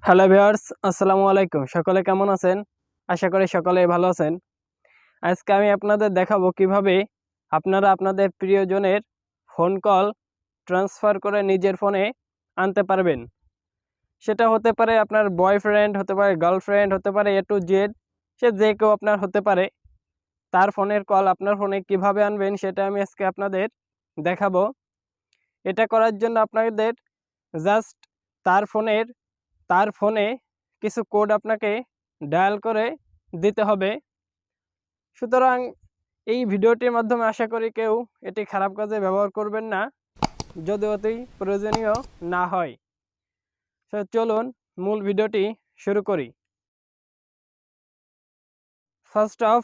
Hello viewers, আসসালামু আলাইকুম। সকলে কেমন আছেন? আশা করি সকলেই ভালো আছেন। আজকে আমি আপনাদের দেখাবো কিভাবে আপনারা আপনাদের প্রিয়জনের ফোন কল ট্রান্সফার করে নিজের ফোনে আনতে পারবেন। সেটা হতে পারে আপনার বয়ফ্রেন্ড, হতে পারে গার্লফ্রেন্ড, হতে পারে এ টু জেড, সে যে কেউ আপনার হতে পারে। তার ফোনের কল আপনার ফোনে কিভাবে আনবেন সেটা আমি আজকে আপনাদের দেখাবো। এটা করার জন্য আপনাদের জাস্ট তার ফোনে কিছু কোড আপনাকে ডায়াল করে দিতে হবে। সুতরাং এই ভিডিওটির মাধ্যমে আশা করি কেউ এটি খারাপ কাজে ব্যবহার করবেন না, যদি অতি প্রয়োজনীয় না হয়। তো চলুন মূল ভিডিওটি শুরু করি। ফার্স্ট অফ,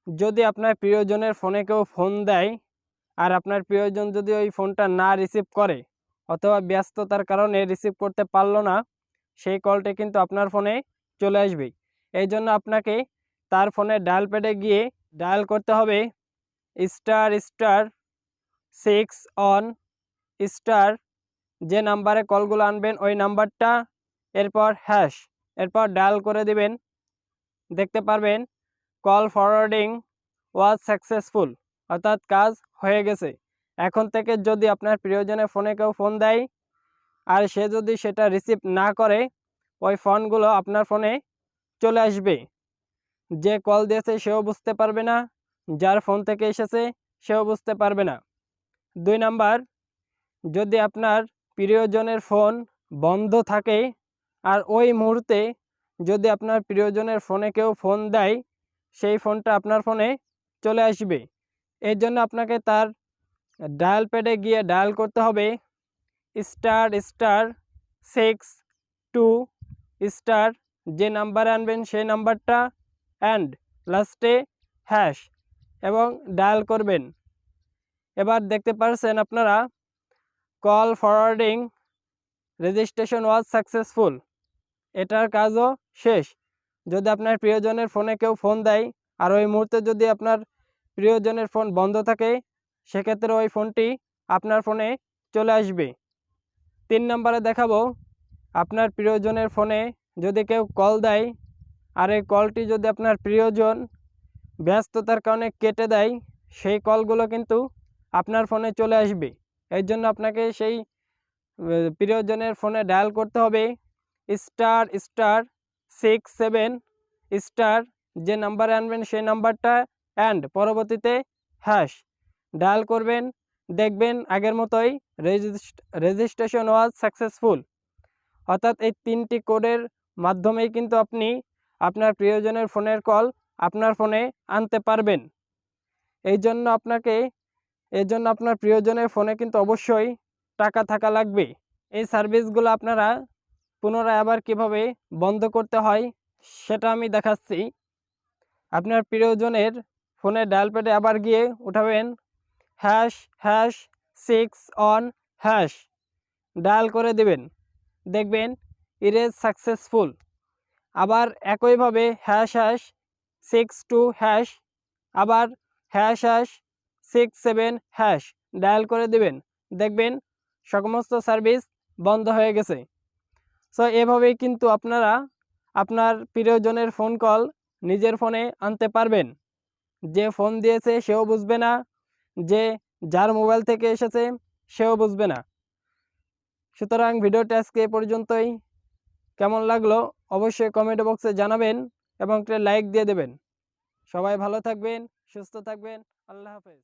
যদি আপনার প্রিয়জনের ফোনে কেউ ফোন দেয় আর আপনার প্রিয়জন যদি ওই ফোনটা না রিসিভ করে অথবা ব্যস্ততার কারণে রিসিভ করতে পারলো না, সেই কলটি কিন্তু আপনার ফোনে চলে আসবে। এই জন্য আপনাকে তার ফোনে ডায়াল প্যাডে গিয়ে ডায়াল করতে হবে **6 যে নাম্বারে কলগুলো আনবেন ওই নাম্বারটা, এরপর হ্যাশ, এরপর ডায়াল করে দিবেন। দেখতে পারবেন কল ফরওয়ার্ডিং ওয়াজ সাকসেসফুল, অর্থাৎ কাজ হয়ে গেছে। এখন থেকে যদি আপনার প্রিয়জনের ফোনে কেউ ফোন দেয় আর সে যদি সেটা রিসিভ না করে, ওই ফোনগুলো আপনার ফোনে চলে আসবে। যে কল দিয়েছে সেও বুঝতে পারবে না, যার ফোন থেকে এসেছে সেও বুঝতে পারবে না। 2 নাম্বার, যদি আপনার প্রিয়জনের ফোন বন্ধ থাকে আর ওই মুহূর্তে যদি আপনার প্রিয়জনের ফোনে কেউ ফোন দেয়, সেই ফোনটা আপনার ফোনে চলে আসবে। এর জন্য আপনাকে তার ডায়াল প্যাডে গিয়ে ডায়াল করতে হবে **6 2* যে নাম্বারে আনবেন সেই নাম্বারটা অ্যান্ড লাস্টে হ্যাশ এবং ডায়াল করবেন। এবার দেখতে পাচ্ছেন আপনারা call forwarding registration was successful, এটার কাজও শেষ। যদি আপনার প্রিয়জনের ফোনে কেউ ফোন দেয় আর ওই মুহূর্তে যদি আপনার প্রিয়জনের ফোন বন্ধ থাকে, সেক্ষেত্রে ওই ফোনটি আপনার ফোনে চলে আসবে। 3 নম্বরে দেখাবো, আপনার প্রিয়জনের ফোনে যদি কেউ কল দেয় আর এই কলটি যদি আপনার প্রিয়জন ব্যস্ততার কারণে কেটে দেয়, সেই কলগুলো কিন্তু আপনার ফোনে চলে আসবে। এর জন্য আপনাকে সেই প্রিয়জনের ফোনে ডায়াল করতে হবে **6 7* যে নাম্বারে আনবেন সেই নাম্বারটা অ্যান্ড পরবর্তীতে হ্যাশ ডায়াল করবেন। দেখবেন আগের মতোই রেজিস্ট্রেশন ওয়াজ সাকসেসফুল, অর্থাৎ এই 3টি কোডের মাধ্যমেই কিন্তু আপনি আপনার প্রিয়জনের ফোনের কল আপনার ফোনে আনতে পারবেন। এই জন্য আপনার প্রিয়জনের ফোনে কিন্তু অবশ্যই টাকা থাকা লাগবে। এই সার্ভিসগুলো আপনারা পুনরায় আবার কিভাবে বন্ধ করতে হয় সেটা আমি দেখাচ্ছি। আপনার প্রিয়জনের ফোনে ডায়াল প্যাডে আবার গিয়ে উঠাবেন ##6 ডায়াল করে দেবেন। দেখবেন ইরেজ সাকসেসফুল। আবার একইভাবে ##62# আবার ##67# ডায়াল করে দেবেন। দেখবেন সমস্ত সার্ভিস বন্ধ হয়ে গেছে। সো এভাবেই কিন্তু আপনারা আপনার প্রিয়জনের ফোন কল নিজের ফোনে আনতে পারবেন। যে ফোন দিয়েছে সেও বুঝবে না, যে যার মোবাইল থেকে এসেছে সেও বুঝবে না। সুতরাং ভিডিওটা আজকে এ পর্যন্তই। কেমন লাগলো অবশ্যই কমেন্ট বক্সে জানাবেন এবং একটা লাইক দিয়ে দেবেন। সবাই ভালো থাকবেন, সুস্থ থাকবেন। আল্লাহ হাফেজ।